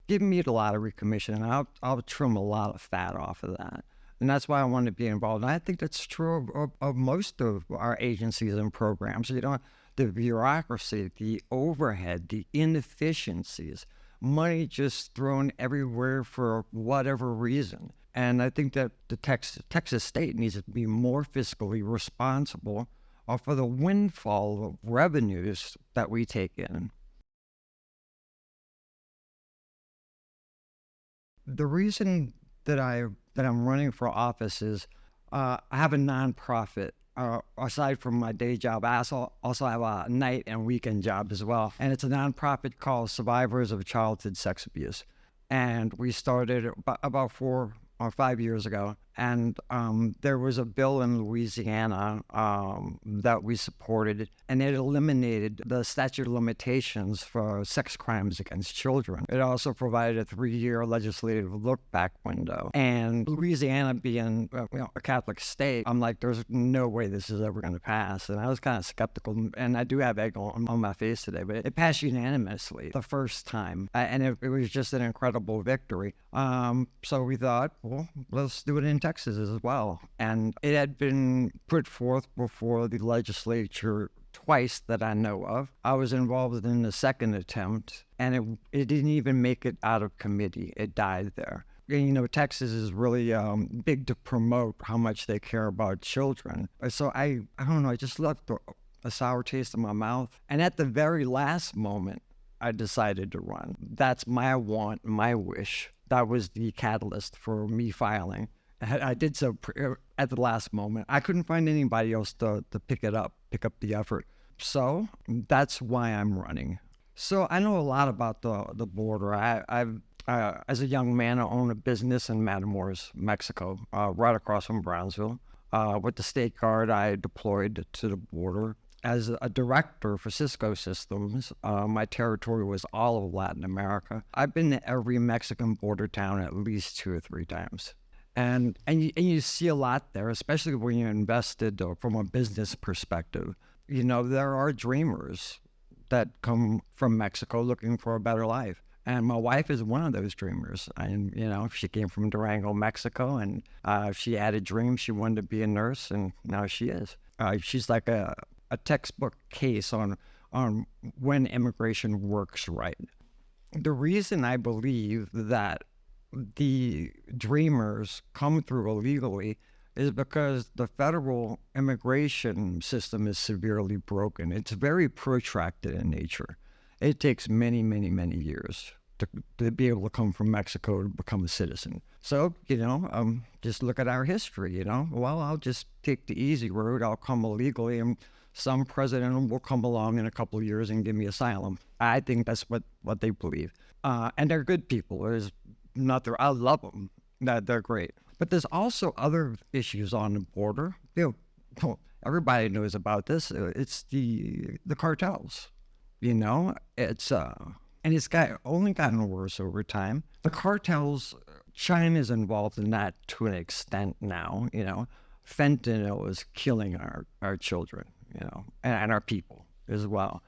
give me the lottery commission, and I'll trim a lot of fat off of that. And that's why I want to be involved. And I think that's true of most of our agencies and programs. The bureaucracy, the overhead, the inefficiencies, money just thrown everywhere for whatever reason. And I think that the Texas state needs to be more fiscally responsible for the windfall of revenues that we take in. The reason that I'm running for office is I have a nonprofit. Aside from my day job, I also have a night and weekend job as well. And it's a nonprofit called Survivors of Childhood Sex Abuse. And we started about 4 or 5 years ago. And there was a bill in Louisiana that we supported, and it eliminated the statute of limitations for sex crimes against children. It also provided a 3-year legislative look-back window. And Louisiana being a Catholic state, I'm like, there's no way this is ever going to pass. And I was kind of skeptical, and I do have egg on my face today, but it passed unanimously the first time. And it was just an incredible victory. So we thought, well, let's do it in Texas as well. And it had been put forth before the legislature twice that I know of. I was involved in the second attempt, and it didn't even make it out of committee. It died there. And, Texas is really big to promote how much they care about children. So I don't know, I just left a sour taste in my mouth. And at the very last moment, I decided to run. That's my want, my wish. That was the catalyst for me filing. I did so at the last moment. I couldn't find anybody else to pick up the effort. So that's why I'm running. So I know a lot about the border. I've as a young man, I own a business in Matamoros, Mexico, right across from Brownsville. With the State Guard, I deployed to the border. As a director for Cisco Systems, my territory was all of Latin America. I've been to every Mexican border town at least 2 or 3 times. And you see a lot there, especially when you're invested from a business perspective. There are dreamers that come from Mexico looking for a better life. And my wife is one of those dreamers. And, she came from Durango, Mexico, and she had a dream. She wanted to be a nurse, and now she is. She's like a textbook case on when immigration works right. The reason I believe that the dreamers come through illegally is because the federal immigration system is severely broken. It's very protracted in nature. It takes many, many, many years to be able to come from Mexico to become a citizen. So, just look at our history, Well, I'll just take the easy road. I'll come illegally, and some president will come along in a couple of years and give me asylum. I think that's what they believe. And they're good people. I love them. They're great. But there's also other issues on the border. Everybody knows about this. It's the cartels. It's and it's only gotten worse over time. The cartels, China's involved in that to an extent now. Fentanyl is killing our children, and our people as well.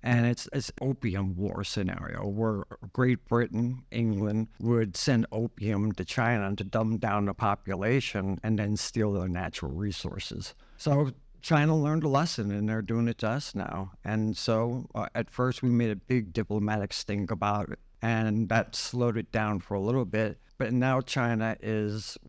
And it's opium war scenario where Great Britain, England would send opium to China to dumb down the population and then steal their natural resources. So China learned a lesson, and they're doing it to us now. And so at first we made a big diplomatic stink about it, and that slowed it down for a little bit. But now China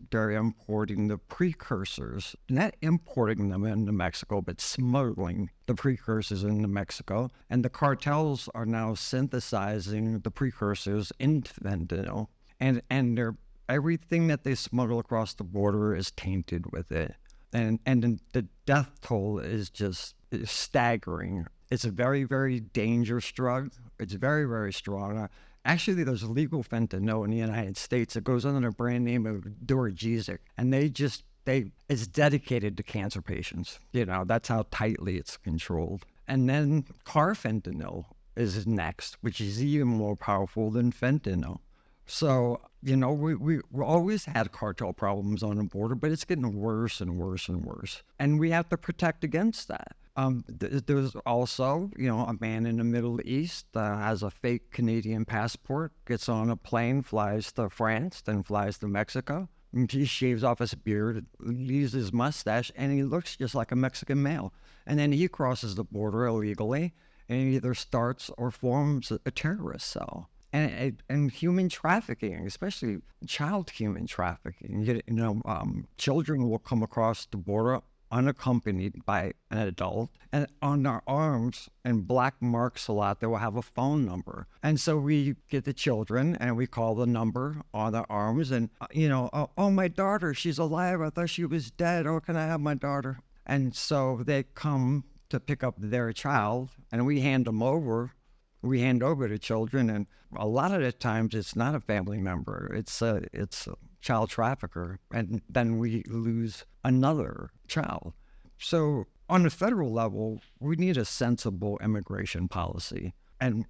they're importing the precursors, not importing them into Mexico, but smuggling the precursors into Mexico. And the cartels are now synthesizing the precursors into fentanyl. And everything that they smuggle across the border is tainted with it. And the death toll is just staggering. It's a very, very dangerous drug. It's very, very strong. Actually, there's legal fentanyl in the United States. It goes under the brand name of Duragesic, and it's dedicated to cancer patients. That's how tightly it's controlled. And then carfentanil is next, which is even more powerful than fentanyl. So, we always had cartel problems on the border, but it's getting worse and worse and worse. And we have to protect against that. There's also, a man in the Middle East has a fake Canadian passport, gets on a plane, flies to France, then flies to Mexico. And he shaves off his beard, leaves his mustache, and he looks just like a Mexican male. And then he crosses the border illegally and either starts or forms a terrorist cell. And human trafficking, especially child human trafficking. Children will come across the border unaccompanied by an adult, and on their arms and black marks a lot, they will have a phone number. And so we get the children and we call the number on their arms and, oh, my daughter, she's alive. I thought she was dead. Oh, can I have my daughter? And so they come to pick up their child and we hand them over. We hand over the children, and a lot of the times it's not a family member. It's a child trafficker, and then we lose another child. So on the federal level, we need a sensible immigration policy. And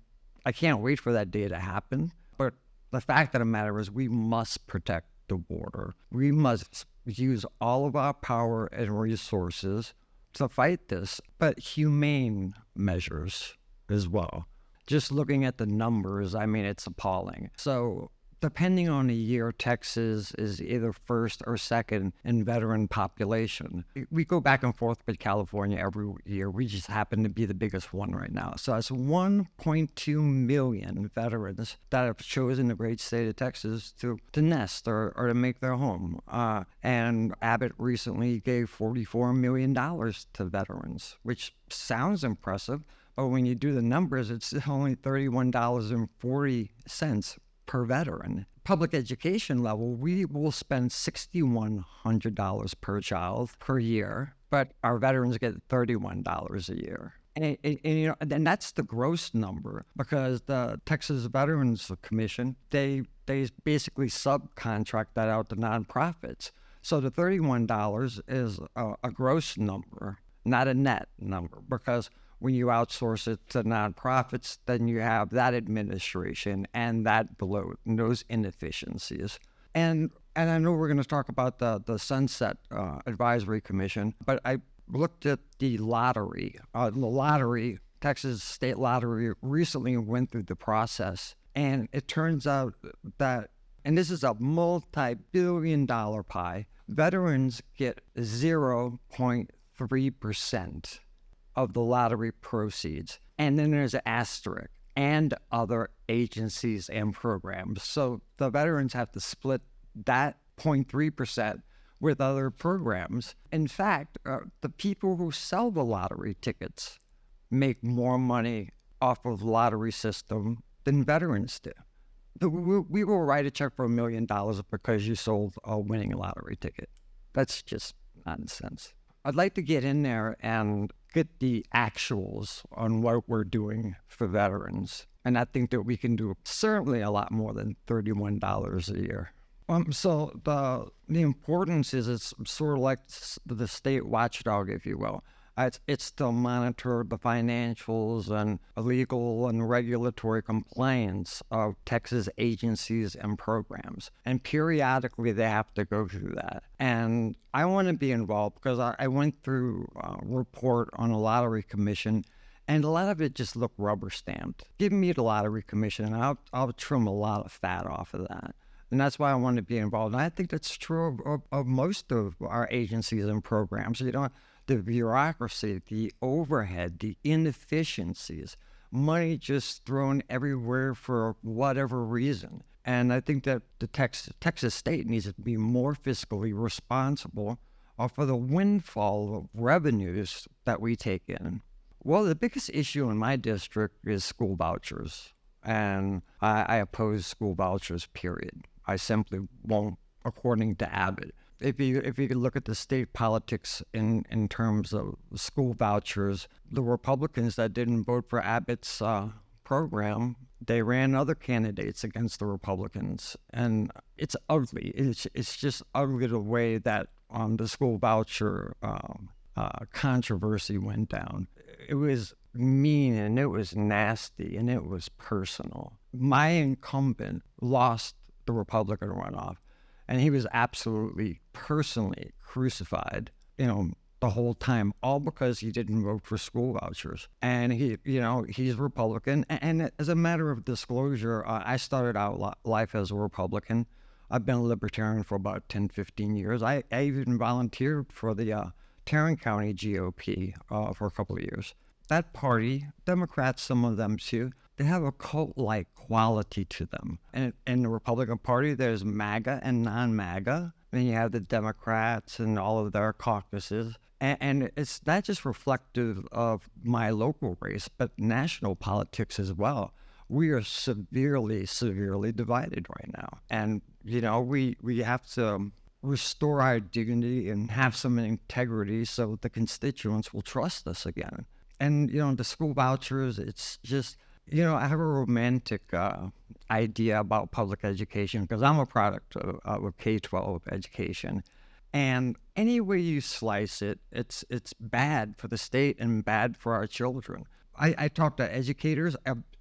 I can't wait for that day to happen. But the fact of the matter is we must protect the border. We must use all of our power and resources to fight this, but humane measures as well. Just looking at the numbers, it's appalling. So depending on the year, Texas is either first or second in veteran population. We go back and forth with California every year. We just happen to be the biggest one right now. So it's 1.2 million veterans that have chosen the great state of Texas to nest or to make their home. And Abbott recently gave $44 million to veterans, which sounds impressive. But when you do the numbers, it's only $31.40 per veteran. Public education level, we will spend $6,100 per child per year, but our veterans get $31 a year. And that's the gross number, because the Texas Veterans Commission, they basically subcontract that out to nonprofits. So the $31 is a gross number, not a net number, because when you outsource it to nonprofits, then you have that administration and that bloat and those inefficiencies. And I know we're going to talk about the Sunset Advisory Commission, but I looked at the lottery. Texas State Lottery recently went through the process, and it turns out that, and this is a multi-billion-dollar pie, veterans get 0.3% of the lottery proceeds. And then there's an asterisk, and other agencies and programs. So the veterans have to split that 0.3% with other programs. In fact, the people who sell the lottery tickets make more money off of the lottery system than veterans do. We will write a check for $1 million because you sold a winning lottery ticket. That's just nonsense. I'd like to get in there and get the actuals on what we're doing for veterans. And I think that we can do certainly a lot more than $31 a year. So the importance is it's sort of like the state watchdog, if you will. It's to monitor the financials and legal and regulatory compliance of Texas agencies and programs. And periodically they have to go through that. And I want to be involved because I went through a report on the Lottery Commission, and a lot of it just looked rubber stamped. Give me the Lottery Commission and I'll trim a lot of fat off of that. And that's why I want to be involved. And I think that's true of most of our agencies and programs. The bureaucracy, the overhead, the inefficiencies, money just thrown everywhere for whatever reason. And I think that the Texas state needs to be more fiscally responsible for the windfall of revenues that we take in. Well, the biggest issue in my district is school vouchers. And I oppose school vouchers, period. I simply won't, according to Abbott. If you could look at the state politics in terms of school vouchers, the Republicans that didn't vote for Abbott's program, they ran other candidates against the Republicans. And it's ugly. It's just ugly the way that the school voucher controversy went down. It was mean, and it was nasty, and it was personal. My incumbent lost the Republican runoff, and he was absolutely personally crucified. the whole time, all because he didn't vote for school vouchers. And he's Republican. And as a matter of disclosure, I started out life as a Republican. I've been a libertarian for about 10, 15 years. I even volunteered for the Tarrant County GOP for a couple of years. That party, Democrats, some of them too, they have a cult-like quality to them. And in the Republican Party, there's MAGA and non-MAGA. Then you have the Democrats and all of their caucuses. And it's not just reflective of my local race, but national politics as well. We are severely, severely divided right now. And, we have to restore our dignity and have some integrity so the constituents will trust us again. And, the school vouchers, it's just, I have a romantic idea about public education because I'm a product of K-12 education. And any way you slice it, it's bad for the state and bad for our children. I talk to educators.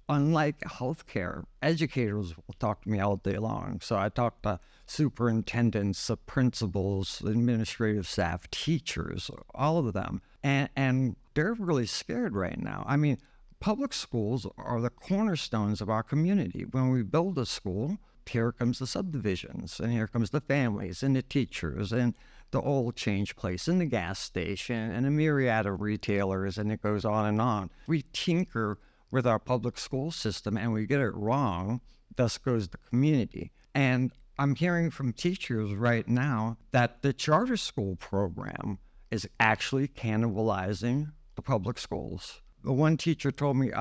Unlike healthcare, educators will talk to me all day long. So I talk to superintendents, principals, administrative staff, teachers, all of them. And they're really scared right now. I mean, public schools are the cornerstones of our community. When we build a school, here comes the subdivisions, and here comes the families, and the teachers, and the oil change place, and the gas station, and a myriad of retailers, and it goes on and on. We tinker with our public school system, and we get it wrong, thus goes the community. And I'm hearing from teachers right now that the charter school program is actually cannibalizing the public schools. The one teacher told me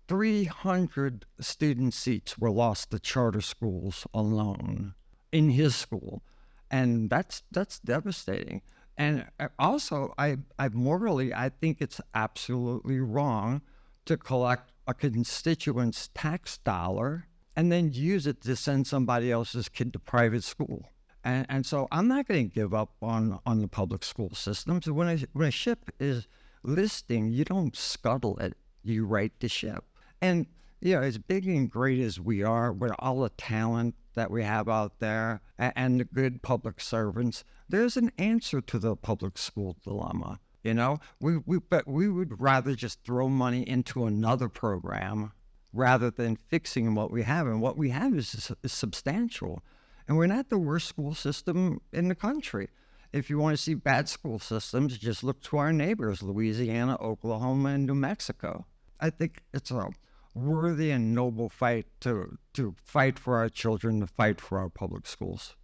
300 student seats were lost to charter schools alone in his school. And that's devastating. And also, I think it's absolutely wrong to collect a constituent's tax dollar and then use it to send somebody else's kid to private school. And so I'm not going to give up on the public school systems. When a ship is listing, you don't scuttle it, you right the ship. And as big and great as we are, with all the talent that we have out there and the good public servants, there's an answer to the public school dilemma. But we would rather just throw money into another program rather than fixing what we have. And what we have is substantial. And we're not the worst school system in the country. If you want to see bad school systems, just look to our neighbors, Louisiana, Oklahoma, and New Mexico. I think it's a worthy and noble fight to fight for our children, to fight for our public schools.